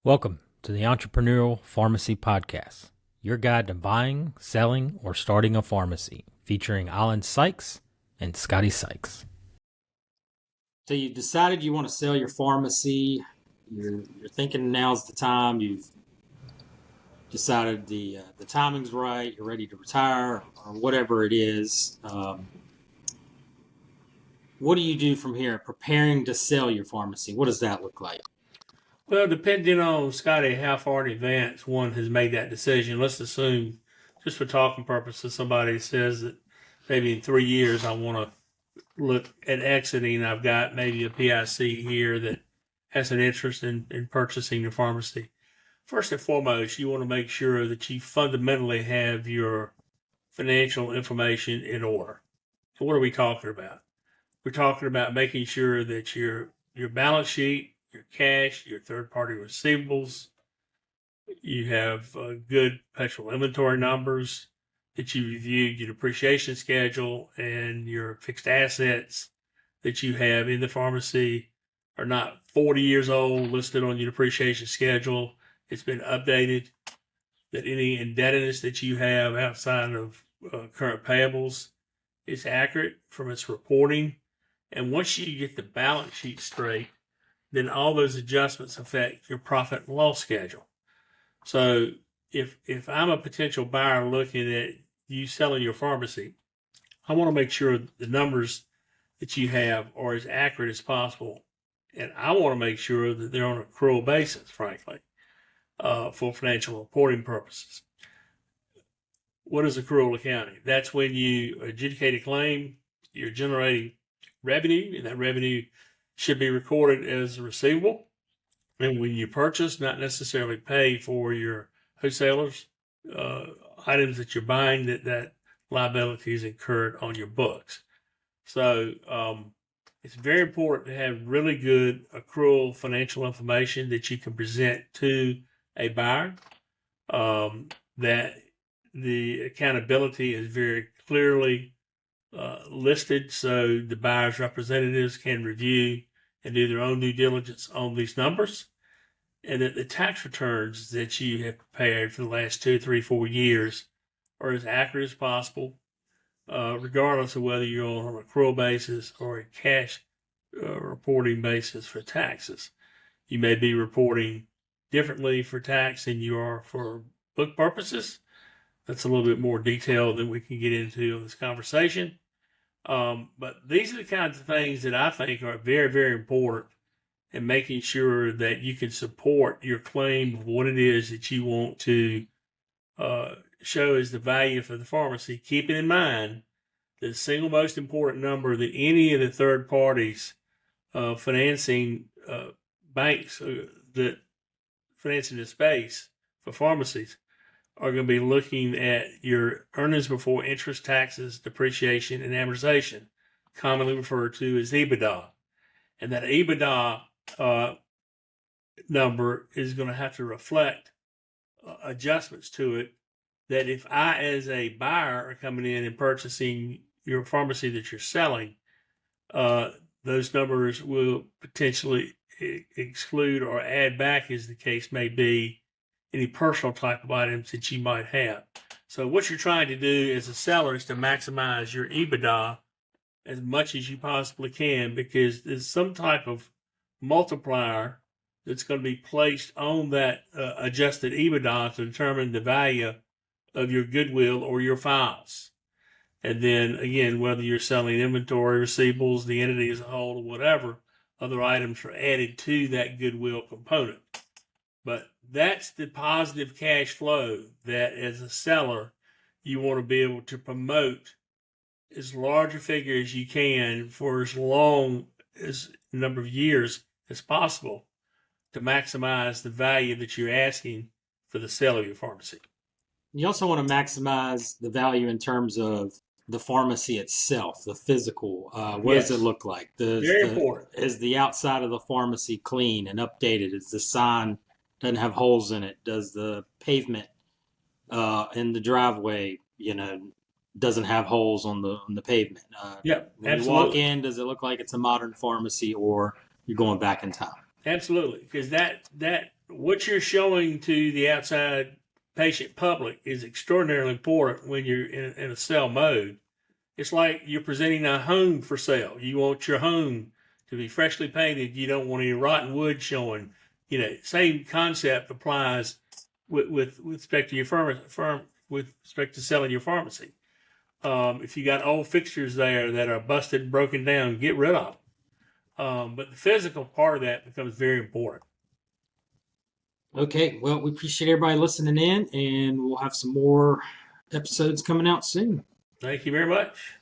Welcome to the Entrepreneurial Pharmacy Podcast, your guide to buying, selling, or starting a pharmacy, featuring Alan Sykes and Scotty Sykes. So you've decided you want to sell your pharmacy. You're thinking now's the time. You've decided the timing's right. You're ready to retire or whatever it is. What do you do from here? Preparing to sell your pharmacy. What does that look like? Well, depending on, Scotty, how far in advance one has made that decision, let's assume, just for talking purposes, somebody says that maybe in 3 years I want to look at exiting. I've got maybe a PIC here that has an interest in purchasing your pharmacy. First and foremost, you want to make sure that you fundamentally have your financial information in order. So what are we talking about? We're talking about making sure that your balance sheet, your cash, your third-party receivables, you have good perpetual inventory numbers, that you reviewed your depreciation schedule, and your fixed assets that you have in the pharmacy are not 40 years old, listed on your depreciation schedule. It's been updated, that any indebtedness that you have outside of current payables is accurate from its reporting. And once you get the balance sheet straight, then all those adjustments affect your profit and loss schedule. So if I'm a potential buyer looking at you selling your pharmacy, I want to make sure the numbers that you have are as accurate as possible. And I want to make sure that they're on an accrual basis, frankly, for financial reporting purposes. What is accrual accounting? That's when you adjudicate a claim, you're generating revenue, and that revenue should be recorded as a receivable. And when you purchase, not necessarily pay for your wholesalers, items that you're buying, that liability is incurred on your books. So it's very important to have really good accrual financial information that you can present to a buyer, that the accountability is very clearly listed, so the buyer's representatives can review and do their own due diligence on these numbers, and that the tax returns that you have prepared for the last 2, 3, 4 years are as accurate as possible, regardless of whether you're on an accrual basis or a cash reporting basis for taxes. You may be reporting differently for tax than you are for book purposes. That's a little bit more detail than we can get into in this conversation. But these are the kinds of things that I think are very, very important in making sure that you can support your claim of what it is that you want to show as the value for the pharmacy, keeping in mind the single most important number that any of the third parties financing banks that financing the space for pharmacies are going to be looking at your earnings before interest, taxes, depreciation, and amortization, commonly referred to as EBITDA. And that EBITDA number is going to have to reflect adjustments to it, that if I, as a buyer, are coming in and purchasing your pharmacy that you're selling, those numbers will potentially exclude or add back, as the case may be, any personal type of items that you might have. So what you're trying to do as a seller is to maximize your EBITDA as much as you possibly can, because there's some type of multiplier that's going to be placed on that adjusted EBITDA to determine the value of your goodwill or your files. And then again, whether you're selling inventory, receivables, the entity as a whole, or whatever, other items are added to that goodwill component. But that's the positive cash flow that, as a seller, you want to be able to promote as large a figure as you can for as long as a number of years as possible to maximize the value that you're asking for the sale of your pharmacy. You also want to maximize the value in terms of the pharmacy itself, the physical. What Yes. does it look like? Very important. Is the outside of the pharmacy clean and updated? Is the sign doesn't have holes in it? Does the pavement in the driveway, doesn't have holes on the pavement? Yeah, when you walk in, does it look like it's a modern pharmacy, or you're going back in time? Absolutely, because that what you're showing to the outside patient public is extraordinarily important when you're in a sell mode. It's like you're presenting a home for sale. You want your home to be freshly painted. You don't want any rotten wood showing. Same concept applies with respect to your firm with respect to selling your pharmacy. If you got old fixtures there that are busted and broken down, get rid of them. But the physical part of that becomes very important. Okay, well, we appreciate everybody listening in, and we'll have some more episodes coming out soon. Thank you very much.